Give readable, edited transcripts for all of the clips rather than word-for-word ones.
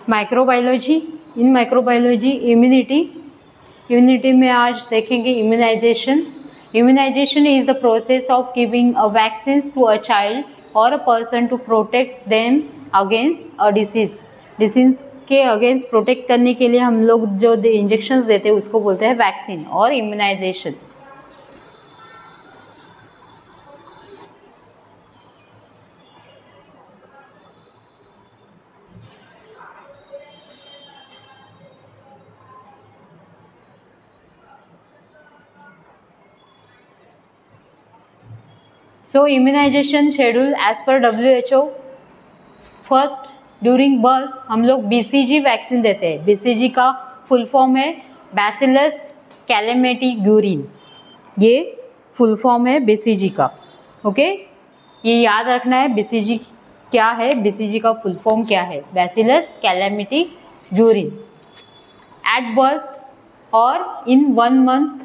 Microbiology, इन microbiology immunity में आज देखेंगे immunization. Immunization is the process of giving a vaccine to a child और a person to protect them against a disease के against protect करने के लिए हम लोग जो इंजेक्शंस देते हैं उसको बोलते हैं वैक्सीन और immunization. So immunization schedule as per WHO, first during birth हम लोग BCG वैक्सीन देते हैं। BCG का फुल फॉर्म है बैसिलस कैलेमेटिग्यूरिन, ये फुल फॉर्म है BCG का। ओके, ये याद रखना है BCG क्या है, BCG का फुल फॉर्म क्या है, बैसिलस कैलेमेटिग्यूरिन। एट बर्थ और in 1 month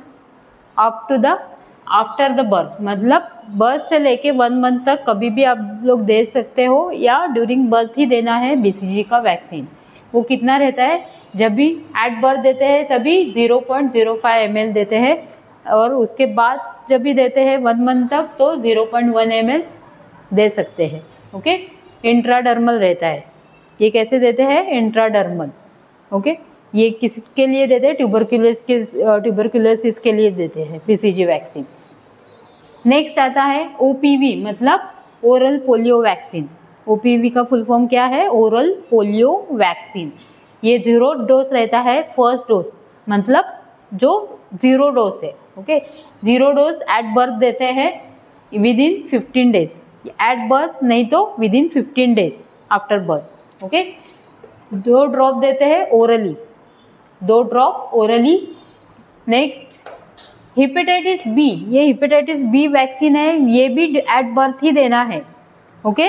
up to the after the birth, मतलब बर्थ से लेके 1 मंथ तक कभी भी आप लोग दे सकते हो या ड्यूरिंग बर्थ ही देना है BCG का वैक्सीन। वो कितना रहता है, जब भी एट बर्थ देते हैं तभी 0.05 ml देते हैं और उसके बाद जब भी देते हैं 1 मंथ तक तो 0.1 ml दे सकते हैं। ओके, इंट्राडर्मल रहता है। ये कैसे देते हैं, इंट्राडर्मल। ओके, ये किसके लिए देते हैं, ट्यूबरक्यूलोसिस के लिए देते हैं BCG वैक्सीन। नेक्स्ट आता है OPV, मतलब ओरल पोलियो वैक्सीन। OPV का फुल फॉर्म क्या है, ओरल पोलियो वैक्सीन। ये 0 डोज रहता है, फर्स्ट डोज मतलब जो 0 डोज है। ओके, 0 डोज एट बर्थ देते हैं within 15 days, at birth नहीं तो within 15 days after birth. Okay, 2 drop देते हैं orally, 2 drop orally. Next hepatitis B, ये हेपेटाइटिस बी वैक्सीन है, ये भी एट बर्थ ही देना है। ओके,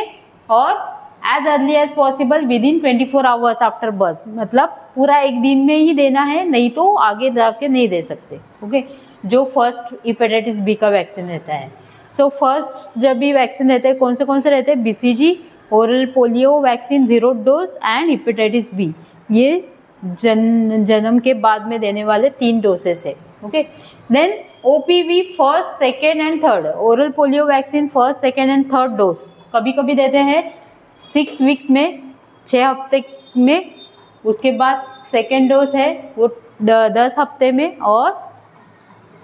और as early as possible within 24 hours after birth, मतलब पूरा एक दिन में ही देना है, नहीं तो आगे जाके नहीं दे सकते। ओके, जो फर्स्ट हेपेटाइटिस बी का वैक्सीन रहता है। सो फर्स्ट जब भी वैक्सीन रहते हैं कौन से रहते हैं, BCG, oral polio vaccine 0 dose and hepatitis B, ये जन्म के बाद में देने वाले 3 डोसेस है। Okay, then OPV first, second and third, oral polio vaccine first, second and third dose कभी कभी देते हैं 6 वीक्स में, 6 हफ्ते में। उसके बाद सेकेंड डोज है वो 10 हफ्ते में और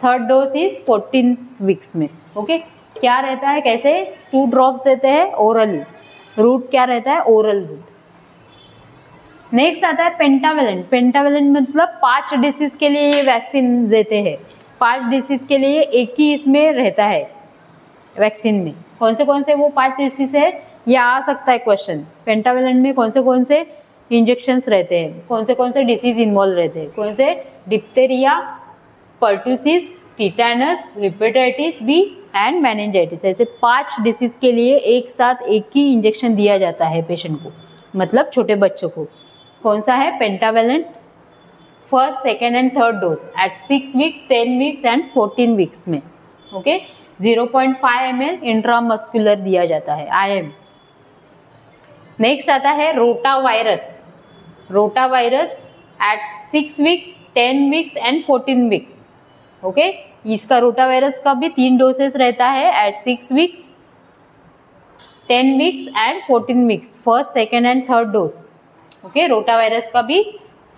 थर्ड डोज इज 14 वीक्स में। ओके, क्या रहता है, कैसे 2 ड्रॉप्स देते हैं ओरली, रूट क्या रहता है, ओरल रूट। नेक्स्ट आता है पेंटावेलेंट। पेंटावेलेंट मतलब 5 डिसीज के लिए ये वैक्सीन देते हैं। 5 डिसीज के लिए एक ही इसमें रहता है वैक्सीन में। कौन से वो 5 डिसीज है, ये आ सकता है क्वेश्चन। पेंटावेलेंट में कौन से इंजेक्शंस रहते हैं, कौन से डिसीज इन्वॉल्व रहते हैं, कौन से, diphtheria, pertussis, tetanus, hepatitis B and meningitis. ऐसे 5 डिसीज के लिए एक साथ एक ही इंजेक्शन दिया जाता है पेशेंट को, मतलब छोटे बच्चों को। कौन सा है, pentavalent, first, second and third dose at 6 weeks, 10 weeks and 14 weeks में। ओके, 0.5 ml इंट्रामस्कुलर दिया जाता है, IM। नेक्स्ट आता है rotavirus. Rotavirus at 6 weeks, 10 weeks and 14 weeks. Okay, इसका रोटावायरस का भी 3 डोसेस रहता है at 6 weeks, 10 weeks and 14 weeks, first, second and third dose. Okay, rotavirus का भी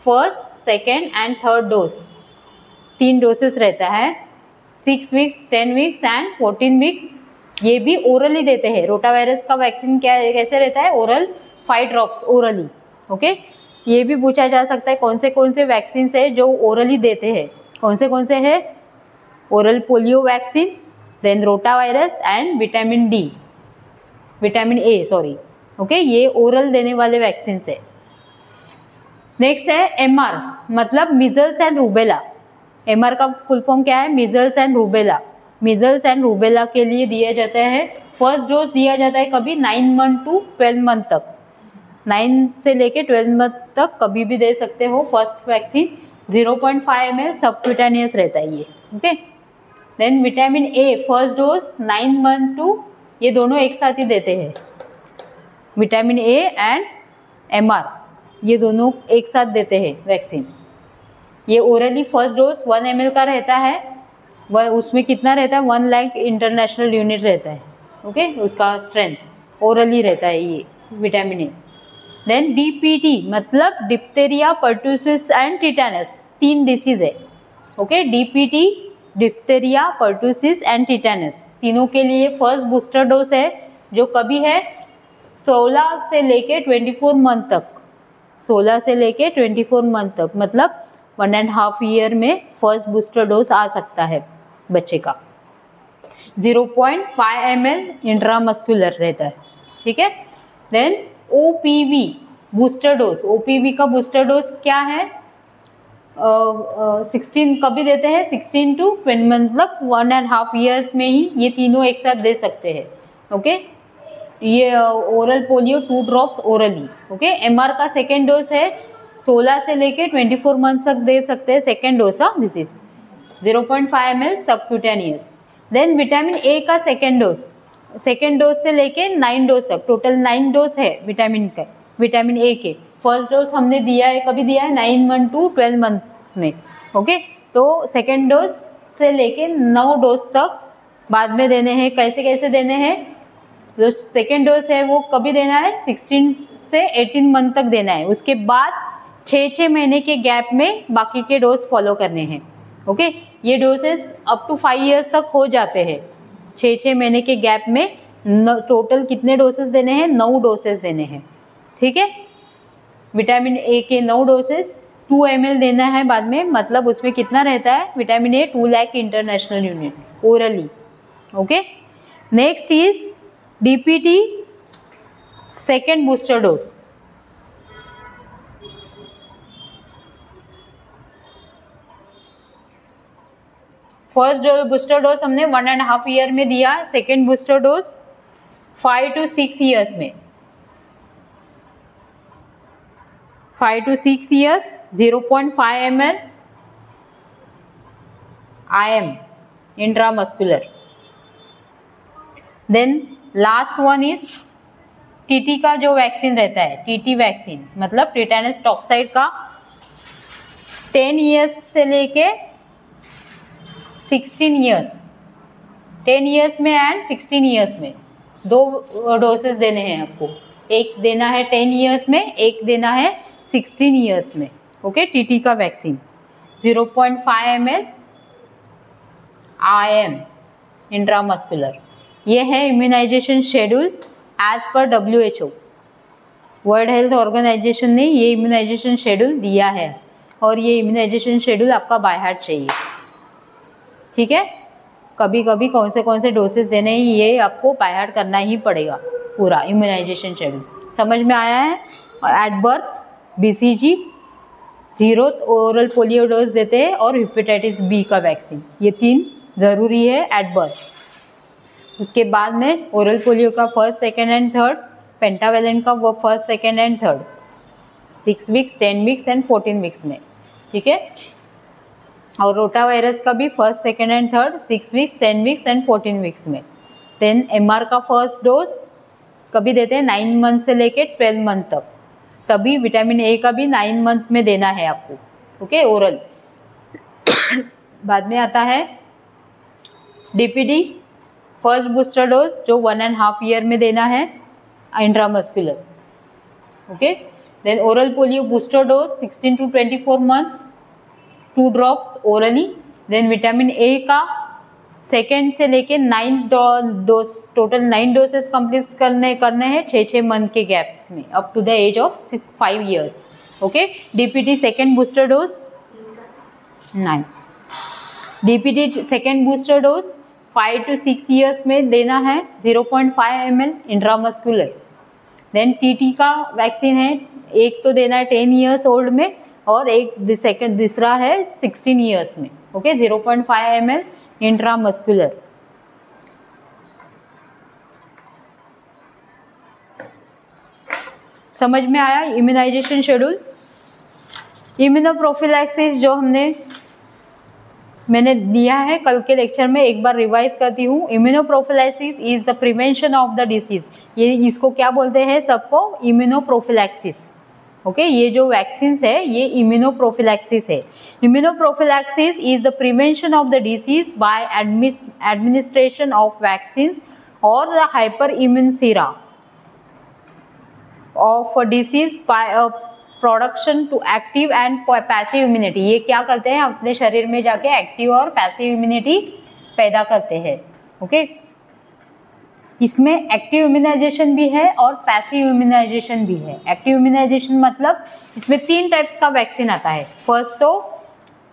first, second and third dose 3 doses रहता है, 6 वीक्स, 10 वीक्स एंड 14 वीक्स। ये भी ओरली देते हैं। रोटावायरस का वैक्सीन कैसे रहता है, ओरल, 5 ड्रॉप्स ओरली। ओके, ये भी पूछा जा सकता है कौन से वैक्सीन है जो ओरली देते हैं, कौन से है, oral polio vaccine, then rotavirus and vitamin A sorry. Okay, ये ओरल देने वाले वैक्सीन है। नेक्स्ट है MR, मतलब मीजल्स एंड रूबेला। MR का फुल फॉर्म क्या है, measles and rubella. Measles and rubella के लिए दिया जाता है, फर्स्ट डोज दिया जाता है कभी 9 मंथ टू 12 मंथ तक, 9 से लेके 12 मंथ तक कभी भी दे सकते हो फर्स्ट वैक्सीन। 0.5 ml सबक्यूटेनियस रहता है ये। Okay, then vitamin A first dose 9 month to, ये दोनों एक साथ ही देते हैं, विटामिन ए एंड MR। ये दोनों एक साथ देते हैं वैक्सीन। ये ओरली फर्स्ट डोज 1 ml का रहता है, वह उसमें कितना रहता है 1 लाख इंटरनेशनल यूनिट रहता है, ओके, उसका स्ट्रेंथ ओरली रहता है ये विटामिन ए। देन डीपीटी मतलब diphtheria, pertussis and tetanus, 3 disease है, okay. DPT, diphtheria, pertussis and tetanus, तीनों के लिए फर्स्ट बूस्टर डोज है जो कभी है 16 से लेके 24 मंथ तक, 16 से लेके 24 मंथ तक, मतलब 1.5 ईयर में फर्स्ट बूस्टर डोज आ सकता है बच्चे का। 0.5 ml इंट्रामस्कुलर रहता है, ठीक है। Then OPV booster dose, OPV का बूस्टर डोज क्या है 16 कभी देते हैं 16 to 20, मतलब 1.5 ईयर्स में ही ये तीनों एक साथ दे सकते हैं, ओके। ये oral polio 2 drops orally, okay. MR का सेकेंड डोज है 16 से लेके 24 मंथ तक दे सकते हैं second dose of this is 0.5 ml subcutaneous. Then vitamin A का सेकेंड डोज से लेके 9 डोज तक, टोटल 9 डोज है विटामिन ए के। फर्स्ट डोज हमने दिया है, कभी दिया है 9 मंथ to 12 मंथ्स में, ओके। तो सेकेंड डोज से लेके 9 डोज तक बाद में देने हैं। कैसे कैसे देने हैं, जो सेकेंड डोज है वो कभी देना है 16 से 18 मंथ तक देना है, उसके बाद 6 महीने के गैप में बाकी के डोज फॉलो करने हैं, ओके। ये डोजेस अप टू 5 ईयर्स तक हो जाते हैं, 6 महीने के गैप में टोटल कितने डोसेस देने हैं 9 डोसेस देने हैं, ठीक है। विटामिन ए के 9 डोसेस 2 ml देना है बाद में, मतलब उसमें कितना रहता है vitamin A 2 lakh international unit orally, okay. Next is DPT second booster dose. First booster dose हमने 1.5 ईयर में दिया, second booster dose 5 to 6 years में, 5 to 6 years 0.5 ml IM intramuscular. Then last one is TT का जो vaccine रहता है, TT vaccine मतलब tetanus toxoid का 10 ईयर्स से लेके 16 ईयर्स, 10 ईयर्स में एंड 16 ईयर्स में 2 डोसेस देने हैं आपको, एक देना है 10 ईयर्स में, एक देना है 16 ईयर्स में, ओके। टीटी का वैक्सीन 0.5 ml IM इंट्रामस्कुलर। ये है immunization schedule as per WHO, world health organization ने ये इम्यूनाइजेशन शेड्यूल दिया है और ये इम्यूनाइजेशन शेड्यूल आपका बाय हार्ट चाहिए, ठीक है। कभी कभी कौन से डोसेस देने हैं ये आपको बाय हार्ट करना ही पड़ेगा, पूरा इम्यूनाइजेशन शेड्यूल समझ में आया है। और at birth BCG 0 oral polio dose देते हैं और हेपेटाइटिस बी का वैक्सीन, ये 3 ज़रूरी है एट बर्थ। उसके बाद में ओरल पोलियो का first, second and third, pentavalent का वो first, second and third 6 weeks, 10 weeks and 14 weeks में, ठीक है। और रोटा वायरस का भी first, second and third 6 weeks, 10 weeks and 14 weeks में। देन MR का फर्स्ट डोज कभी देते हैं 9 मंथ से लेके 12 मंथ तक, तभी विटामिन ए का भी 9 मंथ में देना है आपको, ओके, ओरल। बाद में आता है DPT फर्स्ट बूस्टर डोज जो 1.5 ईयर में देना है intramuscular, okay. Then oral polio booster dose 16 to 24 months 2 drops orally. Then vitamin A का सेकेंड से लेके 9 डोज, टोटल 9 डोसेस कंप्लीट करने हैं 6 मंथ के गैप्स में up to the age of 5 years, okay. DPT second booster dose 9, DPT second booster dose 5 to 6 years में देना है 0.5 ml इंट्रामस्कुलर। देन TT का वैक्सीन है, एक तो देना है 10 ईयर्स ओल्ड में और एक सेकेंड दूसरा है 16 ईयर्स में, ओके, 0.5 ml इंट्रामस्कुलर। समझ में आया इम्यूनाइजेशन शेड्यूल। इम्यूनोप्रोफिलैक्सिस जो मैंने दिया है कल के लेक्चर में, एक बार रिवाइज करती हूँ। Immunoprophylaxis is the prevention of the disease, ये इसको क्या बोलते हैं सबको, इम्यूनोप्रोफिलैक्सिस, ओके ये जो वैक्सीन है ये इम्यूनोप्रोफिलैक्सिस है। Immunoprophylaxis is the prevention of the disease by administration of vaccines और the hyper immune sera of disease by production to active and passive immunity. ये क्या करते हैं, अपने शरीर में जाके एक्टिव और पैसिव इम्यूनिटी पैदा करते हैं। ओके इसमें एक्टिव इम्यूनाइजेशन भी है और पैसिव इम्यूनाइजेशन भी है। एक्टिव इम्यूनाइजेशन मतलब इसमें 3 टाइप्स का वैक्सीन आता है। फर्स्ट तो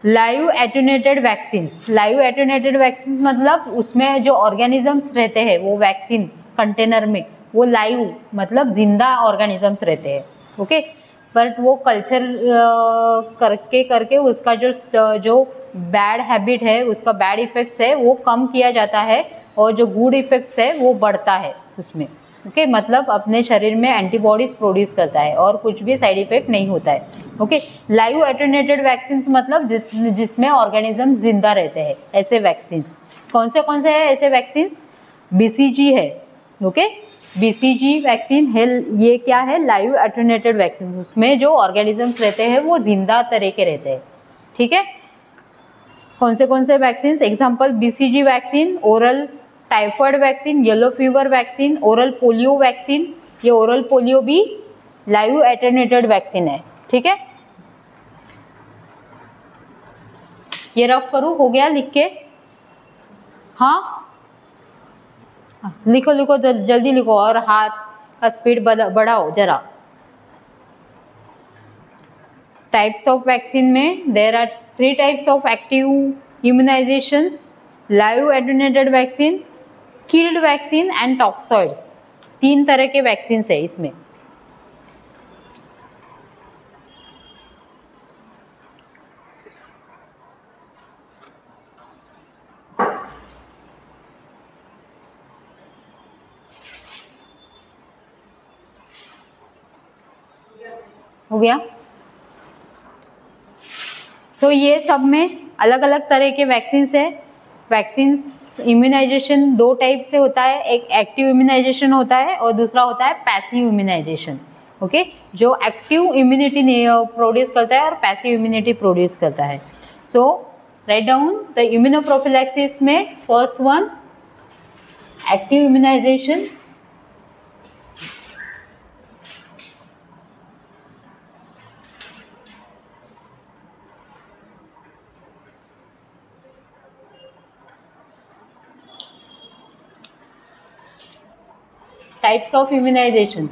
live attenuated vaccines. Live attenuated vaccine मतलब उसमें जो ऑर्गेनिजम्स रहते हैं वो वैक्सीन कंटेनर में वो लाइव मतलब जिंदा ऑर्गेनिजम्स रहते हैं। ओके बट वो कल्चर करके उसका जो बैड हैबिट है, उसका बैड इफेक्ट्स है वो कम किया जाता है और जो गुड इफेक्ट्स है वो बढ़ता है उसमें। ओके मतलब अपने शरीर में एंटीबॉडीज प्रोड्यूस करता है और कुछ भी साइड इफेक्ट नहीं होता है। ओके लाइव एटेन्यूएटेड वैक्सीन मतलब जिसमें ऑर्गेनिज्म जिंदा रहते हैं, ऐसे वैक्सीन कौन से है ऐसे वैक्सीन? बीसीजी है। ओके बीसीजी वैक्सीन है, ये क्या है, लाइव एटेन्यूएटेड वैक्सीन। उसमें जो ऑर्गेनिजम्स रहते हैं वो जिंदा तरह के रहते हैं। ठीक है कौन से vaccine? Example BCG vaccine, oral typhoid vaccine, yellow fever vaccine, oral polio vaccine. ये ओरल पोलियो भी लाइव एटेन्यूएटेड वैक्सीन है। ठीक है ये रफ करूँ, हो गया लिख के? हाँ लिखो लिखो जल्दी लिखो और हाथ का स्पीड बढ़ाओ जरा। टाइप्स ऑफ वैक्सीन में there are 3 types of active immunizations, live attenuated vaccine, killed vaccine and toxoids. 3 तरह के वैक्सीन है इसमें। हो गया? सो ये सब में अलग अलग तरह के वैक्सीन है। वैक्सीन्स इम्यूनाइजेशन 2 टाइप से होता है, एक एक्टिव इम्यूनाइजेशन होता है और दूसरा होता है पैसिव इम्यूनाइजेशन। ओके जो एक्टिव इम्यूनिटी प्रोड्यूस करता है और पैसिव इम्यूनिटी प्रोड्यूस करता है। So write down the immunoprophylaxis में first one active immunization, types of immunization.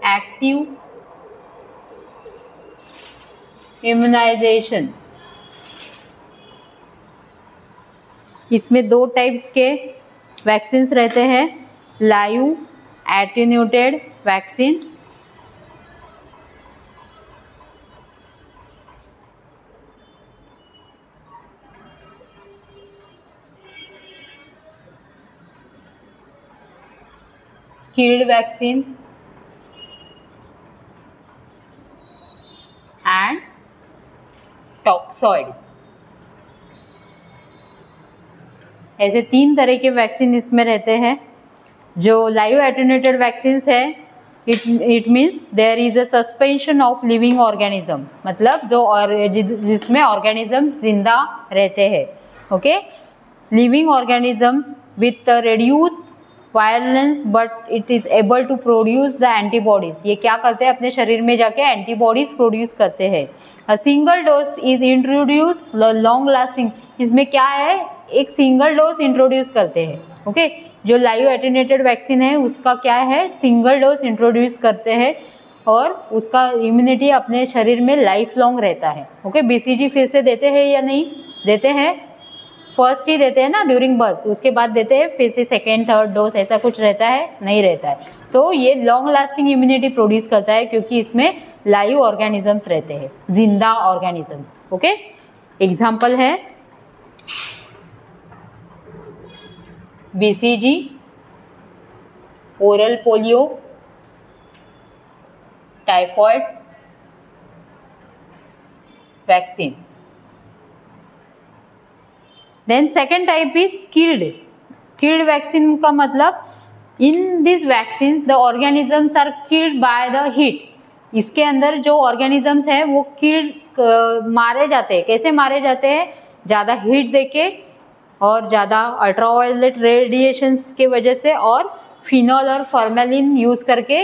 Active immunization, इसमें 2 टाइप्स के वैक्सीन्स रहते हैं, live attenuated vaccine killed vaccine and toxoid। ऐसे 3 तरह के वैक्सीन इसमें रहते हैं। जो लाइव एटेन्यूएटेड वैक्सीन है it means there is a suspension of living organism, मतलब जो जिसमें ऑर्गेनिज्म जिंदा रहते हैं। Okay living organisms with reduce virulence but it is able to produce the antibodies. ये क्या करते हैं, अपने शरीर में जाके एंटीबॉडीज प्रोड्यूस करते हैं। A single dose is introduce long lasting, इसमें क्या है, एक सिंगल डोज इंट्रोड्यूस करते हैं। ओके जो लाइव एटेन्यूएटेड वैक्सीन है उसका क्या है, सिंगल डोज इंट्रोड्यूस करते हैं और उसका इम्यूनिटी अपने शरीर में लाइफ लॉन्ग रहता है। ओके बीसीजी फिर से देते हैं या नहीं देते हैं? फर्स्ट ही देते हैं ना ड्यूरिंग बर्थ, उसके बाद देते हैं फिर से 2nd 3rd डोज, ऐसा कुछ रहता है? नहीं रहता है। तो ये लॉन्ग लास्टिंग इम्यूनिटी प्रोड्यूस करता है क्योंकि इसमें लाइव ऑर्गेनिजम्स रहते हैं, जिंदा ऑर्गेनिजम्स। ओके एग्जाम्पल है BCG, oral polio, typhoid vaccine. Then second type is killed. Killed vaccine का मतलब in this vaccine the organisms are killed by the heat. इसके अंदर जो ऑर्गेनिजम्स है वो किल्ड मारे जाते हैं. कैसे मारे जाते हैं? ज़्यादा हीट देके और ज़्यादा अल्ट्रावायलेट रेडिएशंस के वजह से और फिनॉल और फॉर्मेलिन यूज़ करके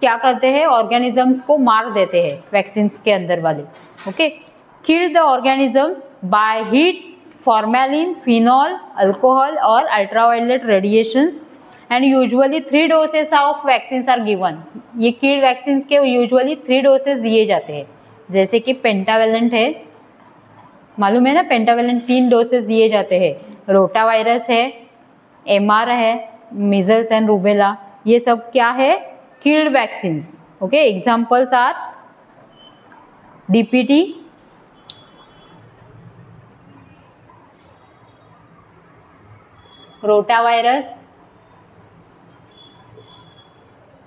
क्या करते हैं? ऑर्गेनिजम्स को मार देते हैं वैक्सीन्स के अंदर वाले. Okay, kill the organisms by heat, formalin, phenol, alcohol और ultraviolet radiations. And usually 3 doses of vaccines are given. ये किल्ड वैक्सीन्स के यूजुअली 3 डोसेस दिए जाते हैं. जैसे कि पेंटावेलेंट है, मालूम है ना, पेंटावेलेंट 3 डोसेस दिए जाते हैं. रोटा वायरस है, MR है, मीजल्स एंड रूबेला, ये सब क्या है? Killed vaccines. Okay, examples are DPT, rota virus,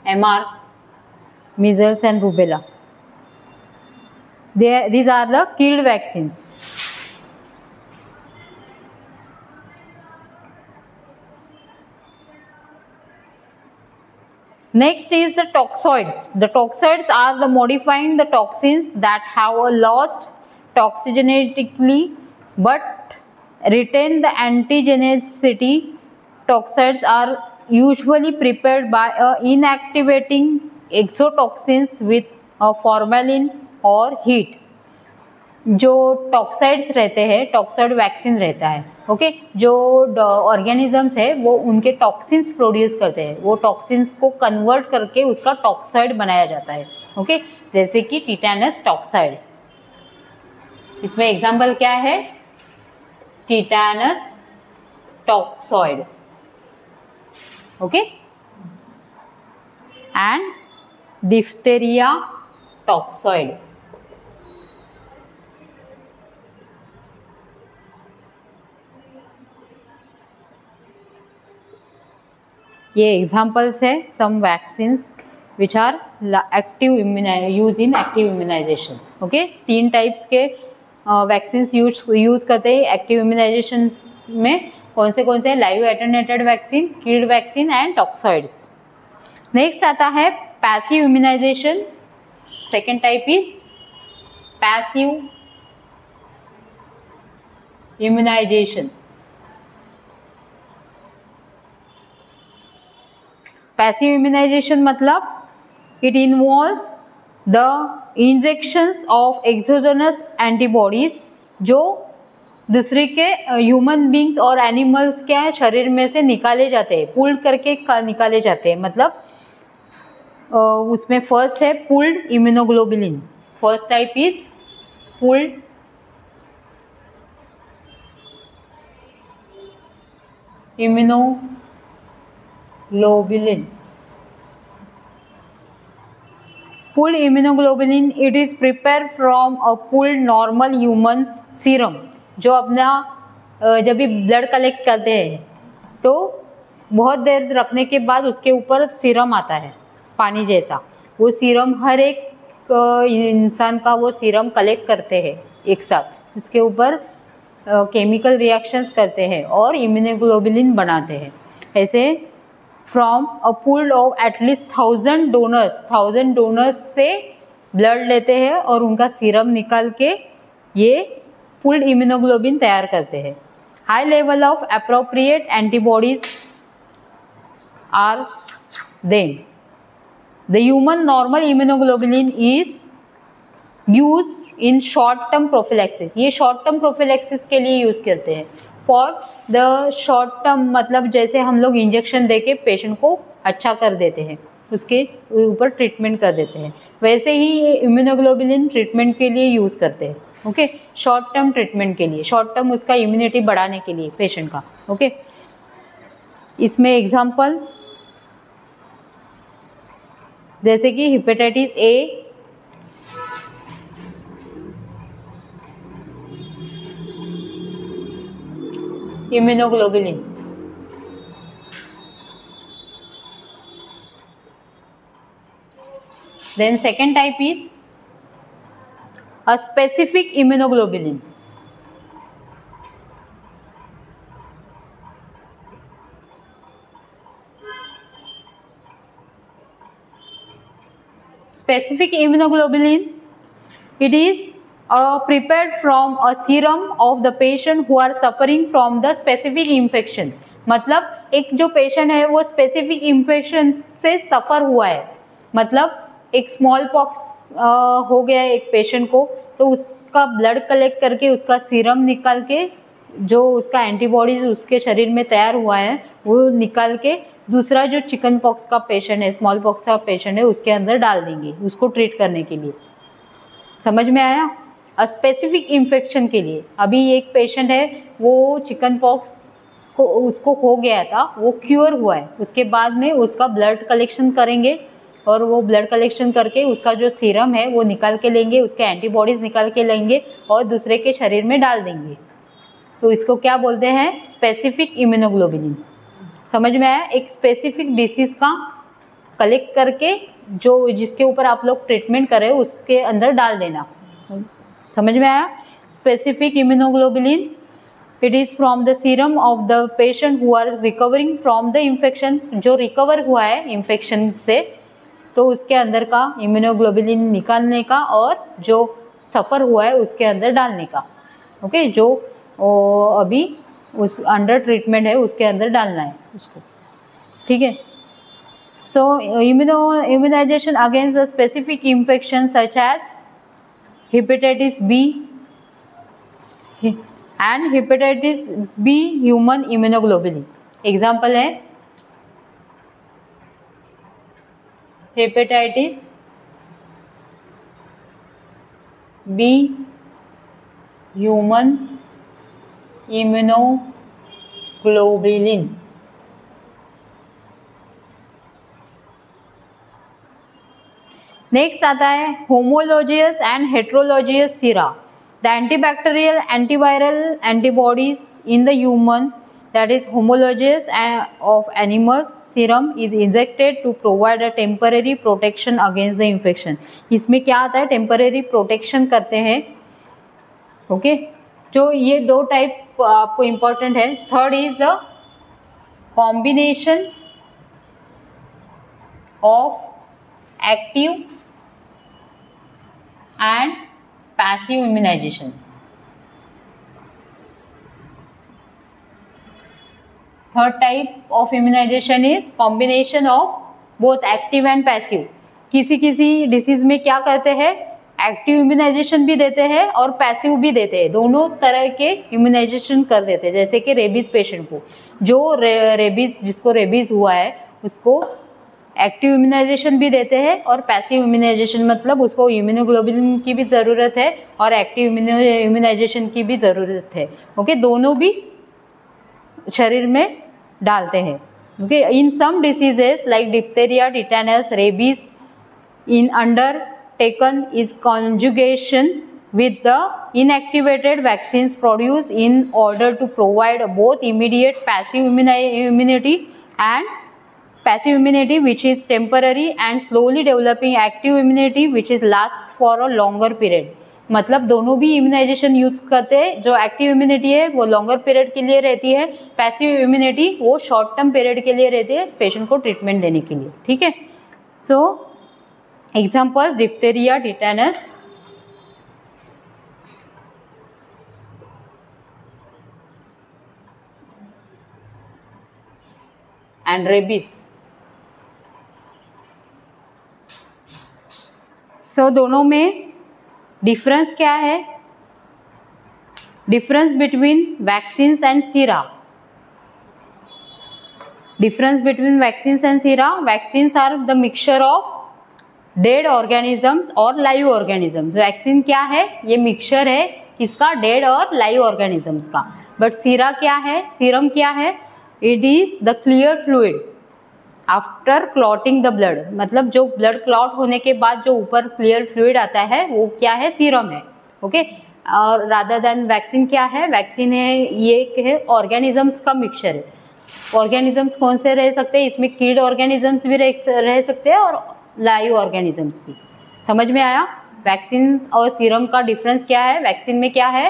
MR, measles and rubella. These are the killed vaccines. Next is the toxoids. The toxoids are the modifying the toxins that have lost toxigenetically but retain the antigenicity. Toxoids are usually prepared by inactivating exotoxins with formalin और heat. जो टॉक्साइड्स रहते हैं, toxoid vaccine रहता है. Okay, जो organisms है वो उनके टॉक्सिन्स प्रोड्यूस करते हैं. वो टॉक्सिन्स को कन्वर्ट करके उसका टॉक्साइड बनाया जाता है. ओके, जैसे कि टिटेनस टॉक्साइड. इसमें एग्जाम्पल क्या है? Tetanus toxoid. Okay, and diphtheria toxoid. ये एग्जाम्पल्स है some vaccines which are active use in active immunization. Okay, 3 types के वैक्सीन्स यूज करते हैं एक्टिव इम्यूनाइजेशन में. कौन से? Live attenuated vaccine, killed vaccine and toxoids. Next आता है passive immunization. Second type is passive immunization. Passive immunization मतलब it involves the injections of exogenous antibodies जो दूसरे के ह्यूमन बींग्स और एनिमल्स के शरीर में से निकाले जाते हैं, पुल्ड करके निकाले जाते हैं. मतलब उसमें फर्स्ट है pulled immunoglobulin. First type is pulled immunoglobulin. Pooled immunoglobulin, it is prepared from a pooled normal human serum. जो अपना जब भी ब्लड कलेक्ट करते हैं तो बहुत देर रखने के बाद उसके ऊपर सीरम आता है पानी जैसा. वो सीरम हर एक इंसान का वो सीरम कलेक्ट करते हैं एक साथ. उसके ऊपर केमिकल रिएक्शंस करते हैं और इम्यूनोग्लोबुलिन बनाते हैं. ऐसे from a pool of at least 1000 donors से ब्लड लेते हैं और उनका सीरम निकाल के ये पूल्ड इम्यूनोग्लोबुलिन तैयार करते हैं. High level of appropriate antibodies are then. The human normal immunoglobulin is use in short term prophylaxis. ये शॉर्ट टर्म प्रोफिलैक्सिस के लिए यूज़ करते हैं. फॉर द शॉर्ट टर्म मतलब जैसे हम लोग इंजेक्शन देके पेशेंट को अच्छा कर देते हैं, उसके ऊपर ट्रीटमेंट कर देते हैं, वैसे ही ये इम्यूनोग्लोबुलिन ट्रीटमेंट के लिए यूज़ करते हैं. ओके, शॉर्ट टर्म ट्रीटमेंट के लिए, शॉर्ट टर्म उसका इम्यूनिटी बढ़ाने के लिए पेशेंट का. ओके, इसमें एग्जांपल्स जैसे कि hepatitis A, immunoglobulin. Then second type is a specific immunoglobulin. specific immunoglobulin, it is prepared from a serum of the patient who are suffering from the specific infection. मतलब एक जो patient है वो specific infection से सफ़र हुआ है, मतलब एक स्मॉल पॉक्स हो गया है एक पेशेंट को, तो उसका ब्लड कलेक्ट करके उसका सीरम निकाल के जो उसका एंटीबॉडीज उसके शरीर में तैयार हुआ है वो निकाल के दूसरा जो चिकन पॉक्स का पेशेंट है, स्मॉल पॉक्स का पेशेंट है, उसके अंदर डाल देंगे उसको ट्रीट करने के लिए। समझ में आया? स्पेसिफिक इन्फेक्शन के लिए। अभी एक पेशेंट है वो चिकन पॉक्स को उसको हो गया था, वो क्योर हुआ है, उसके बाद में उसका ब्लड कलेक्शन करेंगे और वो ब्लड कलेक्शन करके उसका जो सीरम है वो निकाल के लेंगे, उसके एंटीबॉडीज़ निकाल के लेंगे और दूसरे के शरीर में डाल देंगे। तो इसको क्या बोलते हैं? Specific immunoglobulin. समझ में आया? एक स्पेसिफिक डिसीज़ का कलेक्ट करके जो जिसके ऊपर आप लोग ट्रीटमेंट कर रहे हो उसके अंदर डाल देना। समझ में आया? Specific immunoglobulin, it is from the serum of the patient who are recovering from the infection, जो रिकवर हुआ है इन्फेक्शन से, तो उसके अंदर का इम्यूनोग्लोबुलिन निकालने का और जो सफ़र हुआ है उसके अंदर डालने का। ओके, जो अभी उस अंडर ट्रीटमेंट है उसके अंदर डालना है उसको। ठीक है। So immunization against the specific infection such as hepatitis B and hepatitis B human immunoglobulin. Example है hepatitis B human immunoglobulin. Next आता है homologous and heterologous sera. The antibacterial antiviral antibodies in the human that is homologous of animals serum is injected to provide a temporary protection against the infection. इसमें क्या आता है? Temporary protection करते हैं। Okay, जो ये दो टाइप आपको इम्पोर्टेंट है। Third is the combination of active and passive immunization. Third type of immunization is combination of both active and passive. किसी किसी डिसीज में क्या करते हैं? एक्टिव इम्यूनाइजेशन भी देते हैं और पैसिव भी देते हैं, दोनों तरह के इम्यूनाइजेशन कर देते हैं। जैसे कि रेबीज पेशेंट को, जो जिसको रेबीज हुआ है उसको एक्टिव इम्यूनाइजेशन भी देते हैं और पैसिव इम्यूनाइजेशन मतलब उसको इम्यूनोग्लोबुलिन की भी ज़रूरत है और एक्टिव इम्यूनाइजेशन की भी ज़रूरत है। ओके, दोनों भी शरीर में डालते हैं। Okay, in some diseases like diphtheria, tetanus, rabies in under taken is conjugation with the inactivated vaccines produced in order to provide both immediate passive immunity and passive immunity which is temporary and slowly developing active immunity which is last for a longer period। मतलब दोनों भी immunisation use करते हैं। जो active immunity है वो longer period के लिए रहती है, पैसिव इम्यूनिटी वो शॉर्ट टर्म पीरियड के लिए रहती है पेशेंट को ट्रीटमेंट देने के लिए। ठीक है। सो examples diphtheria, tetanus, and rabies। so दोनों में डिफरेंस क्या है? Difference between vaccines and sera. Difference between vaccines and sera, vaccines are the mixture of dead organisms और लाइव ऑर्गेनिजम्स। वैक्सीन क्या है? ये मिक्सचर है किसका? डेड और लाइव ऑर्गेनिजम्स का। बट सीरा क्या है? सीरम क्या है? It is the clear fluid after clotting the blood. मतलब जो ब्लड क्लॉट होने के बाद जो ऊपर क्लियर फ्लूइड आता है वो क्या है? सीरम है। ओके, और रादर देन वैक्सीन क्या है? वैक्सीन है ये है ऑर्गेनिजम्स का मिक्सचर है। ऑर्गेनिजम्स कौन से रह सकते हैं? इसमें कीड ऑर्गेनिजम्स भी रह सकते हैं और लाइव ऑर्गेनिजम्स भी। समझ में आया? वैक्सीन और सीरम का डिफरेंस क्या है? वैक्सीन में क्या है?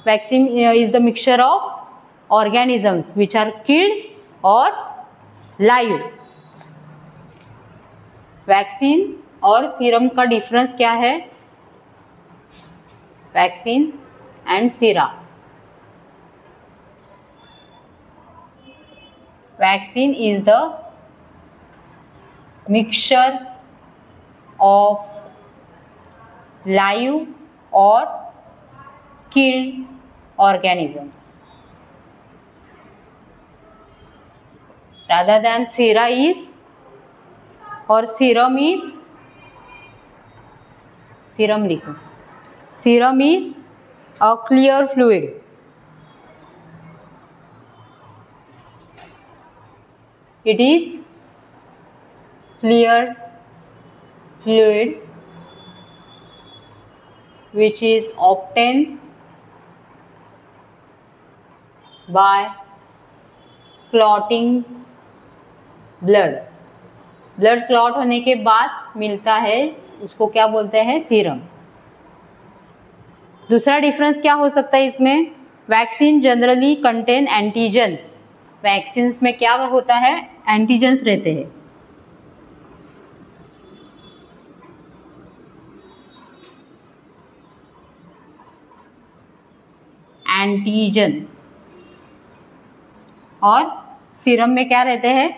Vaccine is the mixture of organisms which are killed और लाइव। वैक्सीन और सीरम का डिफरेंस क्या है? Vaccine and sera. Vaccine is the mixture of live or killed organisms rather than sera is or serum is, serum लिखो, serum is a clear fluid. It is clear fluid which is obtained by clotting blood. Blood clot होने के बाद मिलता है, उसको क्या बोलते हैं? सीरम. दूसरा डिफरेंस क्या हो सकता है इसमें? Vaccine generally contain antigens. Vaccines में क्या होता है? एंटीजेंस रहते हैं. एंटीजन. और सीरम में क्या रहते हैं?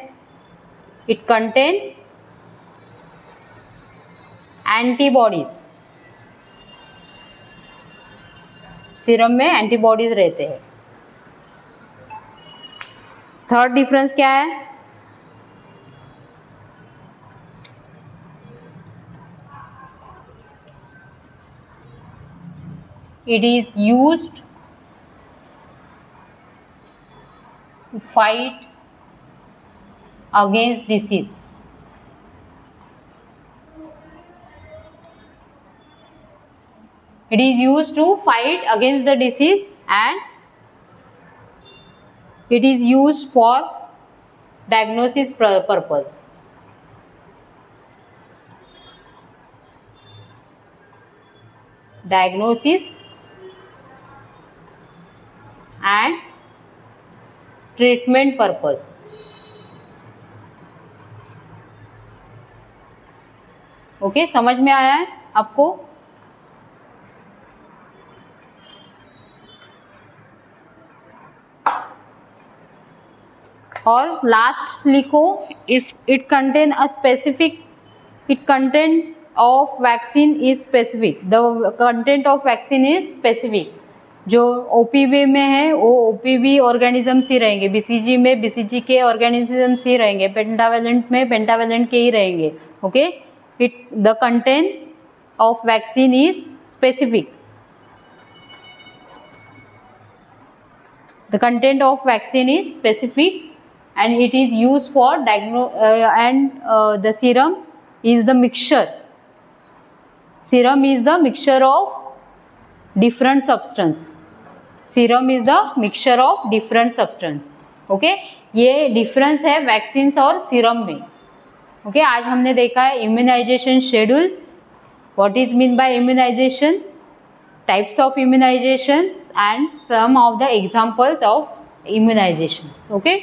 It contain antibodies. सीरम में एंटीबॉडीज रहते हैं. थर्ड डिफरेंस क्या है? It is used to fight against disease. It is used to fight against the disease and it is used for diagnosis purpose. Diagnosis and treatment purpose. Okay, समझ में आया है आपको? और लास्ट लिखो, it contain a specific, it content of vaccine is specific. The content of vaccine is specific. जो OPV में है वो ओपीवी ऑर्गेनिजम्स ही रहेंगे, बीसीजी में बीसीजी के ऑर्गेनिजम्स ही रहेंगे, पेंटावेलेंट में पेंटावेलेंट के ही रहेंगे. Okay, it the content of vaccine is specific. The content of vaccine is specific and it is used for the serum is the mixture. Serum is the mixture of different substance. Serum is the mixture of different substance. Okay, ये difference है vaccines और serum में. Okay, आज हमने देखा है immunization schedule. What is mean by immunization? Types of immunizations and some of the examples of immunizations. Okay.